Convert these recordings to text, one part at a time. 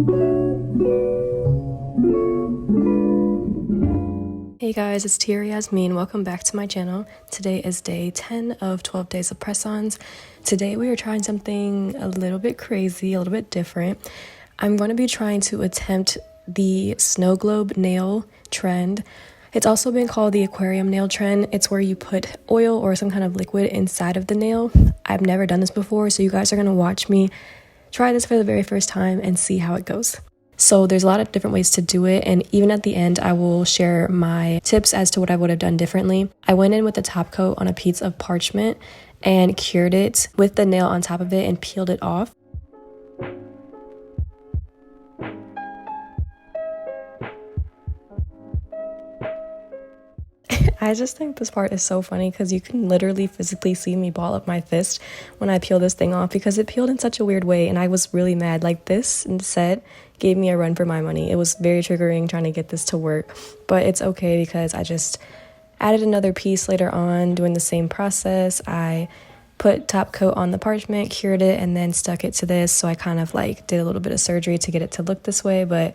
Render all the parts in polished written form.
Hey guys, it's Tia Yasmin. Welcome back to my channel. Today is day 10 of 12 days of press-ons. Today we are trying something a little bit crazy, a little bit different. I'm going to be trying to attempt the snow globe nail trend. It's also been called the aquarium nail trend. It's where you put oil or some kind of liquid inside of the nail. I've never done this before, so you guys are going to watch me try this for the very first time and see how it goes. So there's a lot of different ways to do it, and even at the end I will share my tips as to what I would have done differently. I went in with the top coat on a piece of parchment and cured it with the nail on top of it and peeled it off. I just think this part is so funny because you can literally physically see me ball up my fist when I peel this thing off because it peeled in such a weird way, and I was really mad. Like, this set gave me a run for my money. It was very triggering trying to get this to work, but it's okay because I just added another piece later on doing the same process. I put top coat on the parchment, cured it, and then stuck it to this. So I kind of like did a little bit of surgery to get it to look this way, but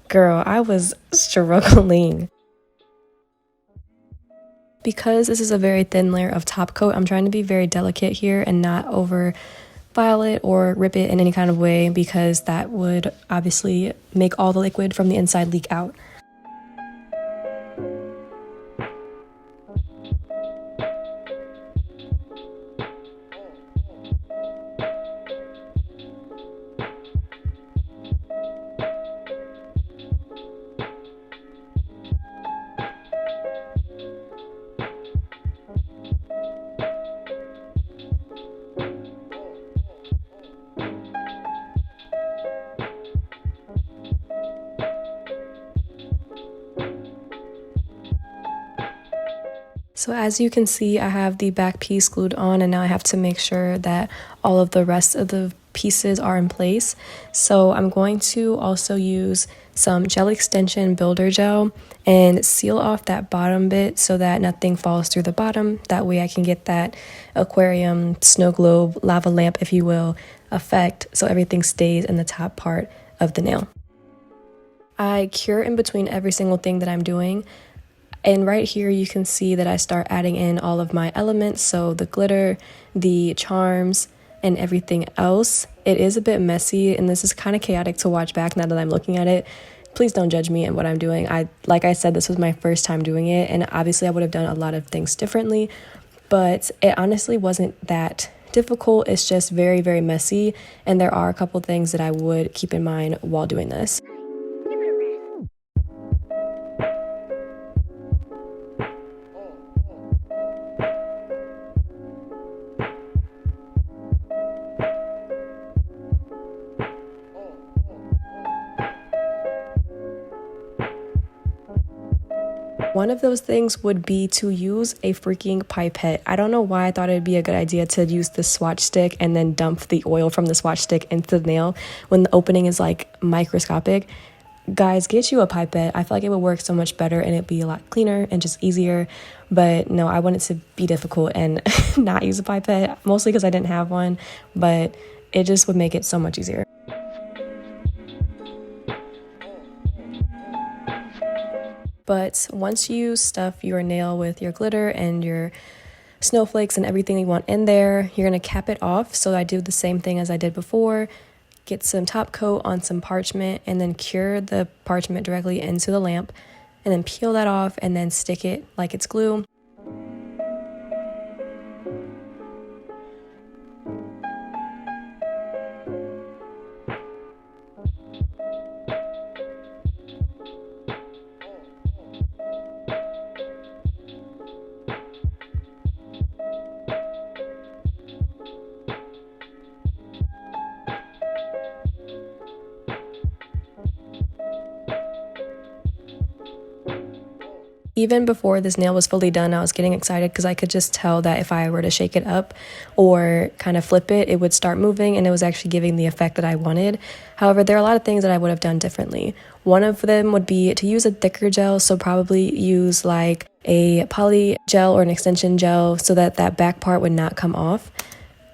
girl, I was struggling. Because this is a very thin layer of top coat, I'm trying to be very delicate here and not over file it or rip it in any kind of way, because that would obviously make all the liquid from the inside leak out. So as you can see, I have the back piece glued on, and now I have to make sure that all of the rest of the pieces are in place. So I'm going to also use some gel extension builder gel and seal off that bottom bit so that nothing falls through the bottom. That way I can get that aquarium, snow globe, lava lamp, if you will, effect, so everything stays in the top part of the nail. I cure in between every single thing that I'm doing. And right here you can see that I start adding in all of my elements, so the glitter, the charms, and everything else. It is a bit messy, and this is kind of chaotic to watch back now that I'm looking at it. Please don't judge me and what I'm doing. Like I said, this was my first time doing it, and obviously I would have done a lot of things differently, but it honestly wasn't that difficult. It's just very, very messy, and there are a couple things that I would keep in mind while doing this. One of those things would be to use a freaking pipette. I don't know why I thought it'd be a good idea to use the swatch stick and then dump the oil from the swatch stick into the nail when the opening is like microscopic. Guys, get you a pipette. I feel like it would work so much better and it'd be a lot cleaner and just easier. But no, I wanted to be difficult and not use a pipette, mostly because I didn't have one, but it just would make it so much easier. But once you stuff your nail with your glitter and your snowflakes and everything you want in there, you're going to cap it off. So I do the same thing as I did before. Get some top coat on some parchment and then cure the parchment directly into the lamp, and then peel that off and then stick it like it's glue. Even before this nail was fully done, I was getting excited because I could just tell that if I were to shake it up or kind of flip it, it would start moving, and it was actually giving the effect that I wanted. However, there are a lot of things that I would have done differently. One of them would be to use a thicker gel, so probably use like a poly gel or an extension gel so that that back part would not come off.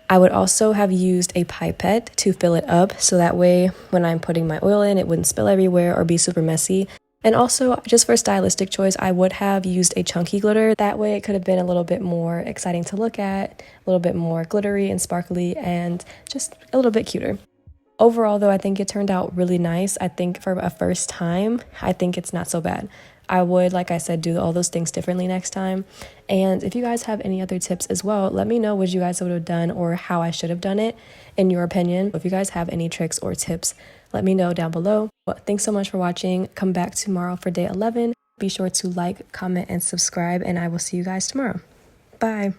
I would also have used a pipette to fill it up so that way when I'm putting my oil in, it wouldn't spill everywhere or be super messy. And also, just for stylistic choice, I would have used a chunky glitter. That way it could have been a little bit more exciting to look at, a little bit more glittery and sparkly, and just a little bit cuter. Overall, though, I think it turned out really nice. I think for a first time, I think it's not so bad. I would, like I said, do all those things differently next time. And if you guys have any other tips as well, let me know what you guys would have done or how I should have done it in your opinion. If you guys have any tricks or tips, let me know down below. Well, thanks so much for watching. Come back tomorrow for day 11. Be sure to like, comment, and subscribe, and I will see you guys tomorrow. Bye.